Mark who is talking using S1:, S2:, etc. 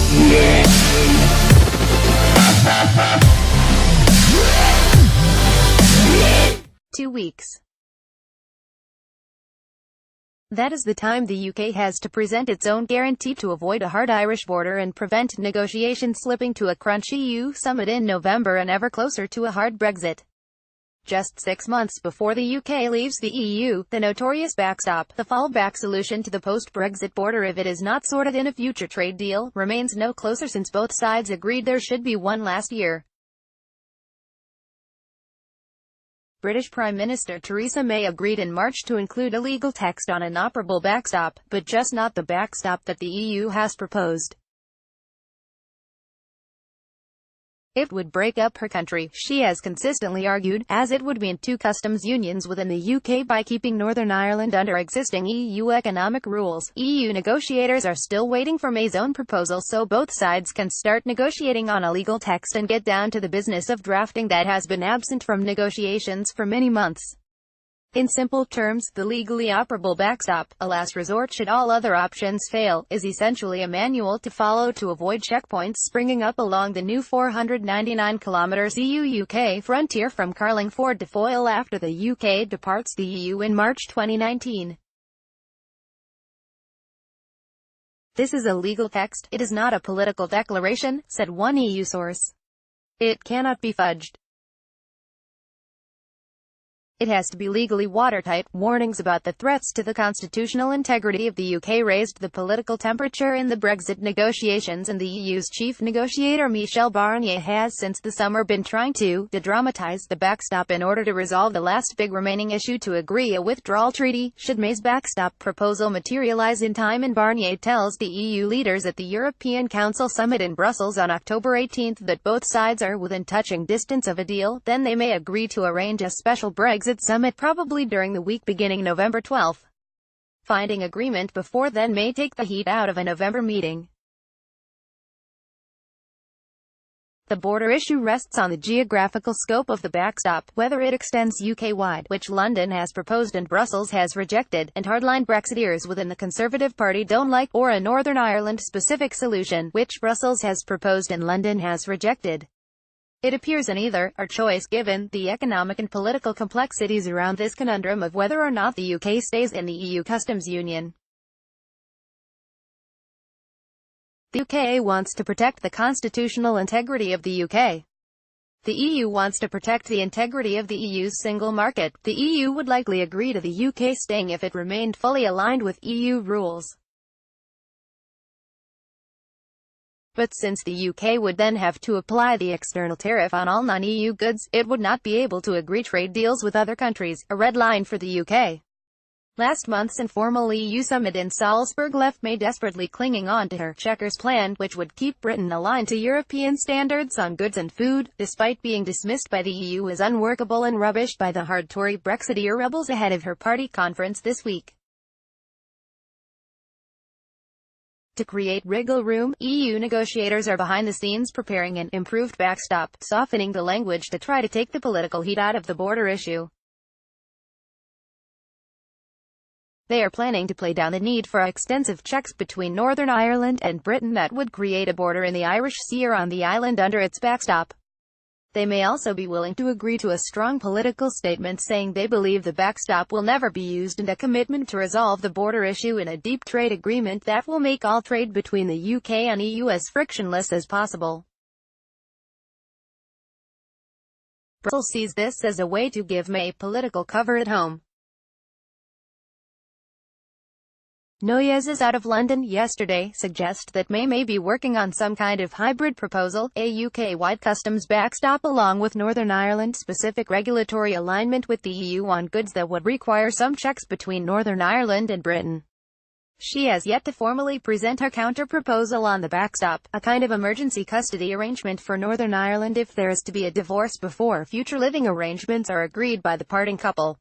S1: 2 weeks. That is the time the UK has to present its own guarantee to avoid a hard Irish border and prevent negotiations slipping to a crunch EU summit in November and ever closer to a hard Brexit. Just 6 months before the UK leaves the EU, the notorious backstop, the fallback solution to the post-Brexit border if it is not sorted in a future trade deal, remains no closer since both sides agreed there should be one last year. British Prime Minister Theresa May agreed in March to include a legal text on an operable backstop, but just not the backstop that the EU has proposed. It would break up her country, she has consistently argued, as it would mean two customs unions within the UK by keeping Northern Ireland under existing EU economic rules. EU negotiators are still waiting for May's own proposal so both sides can start negotiating on a legal text and get down to the business of drafting that has been absent from negotiations for many months. In simple terms, the legally operable backstop, a last resort should all other options fail, is essentially a manual to follow to avoid checkpoints springing up along the new 499 km EU-UK frontier from Carlingford to Foyle after the UK departs the EU in March 2019. This is a legal text, it is not a political declaration, said one EU source. It cannot be fudged. It has to be legally watertight. Warnings about the threats to the constitutional integrity of the UK raised the political temperature in the Brexit negotiations, and the EU's chief negotiator Michel Barnier has since the summer been trying to de-dramatize the backstop in order to resolve the last big remaining issue to agree a withdrawal treaty, should May's backstop proposal materialize in time. And Barnier tells the EU leaders at the European Council summit in Brussels on October 18 that both sides are within touching distance of a deal, then they may agree to arrange a special Brexit summit probably during the week beginning November 12. Finding agreement before then may take the heat out of a November meeting. The border issue rests on the geographical scope of the backstop, whether it extends UK-wide, which London has proposed and Brussels has rejected, and hardline Brexiteers within the Conservative Party don't like, or a Northern Ireland-specific solution, which Brussels has proposed and London has rejected. It appears an either or choice given the economic and political complexities around this conundrum of whether or not the UK stays in the EU customs union. The UK wants to protect the constitutional integrity of the UK. The EU wants to protect the integrity of the EU's single market. The EU would likely agree to the UK staying if it remained fully aligned with EU rules. But since the UK would then have to apply the external tariff on all non-EU goods, it would not be able to agree trade deals with other countries, a red line for the UK. Last month's informal EU summit in Salzburg left May desperately clinging on to her checkers plan, which would keep Britain aligned to European standards on goods and food, despite being dismissed by the EU as unworkable and rubbish by the hard Tory Brexiteer rebels ahead of her party conference this week. To create wriggle room, EU negotiators are behind the scenes preparing an improved backstop, softening the language to try to take the political heat out of the border issue. They are planning to play down the need for extensive checks between Northern Ireland and Britain that would create a border in the Irish Sea or on the island under its backstop. They may also be willing to agree to a strong political statement saying they believe the backstop will never be used and a commitment to resolve the border issue in a deep trade agreement that will make all trade between the UK and EU as frictionless as possible. Brussels sees this as a way to give May political cover at home. Noises out of London yesterday suggest that May be working on some kind of hybrid proposal, a UK-wide customs backstop along with Northern Ireland-specific regulatory alignment with the EU on goods that would require some checks between Northern Ireland and Britain. She has yet to formally present her counter-proposal on the backstop, a kind of emergency custody arrangement for Northern Ireland if there is to be a divorce before future living arrangements are agreed by the parting couple.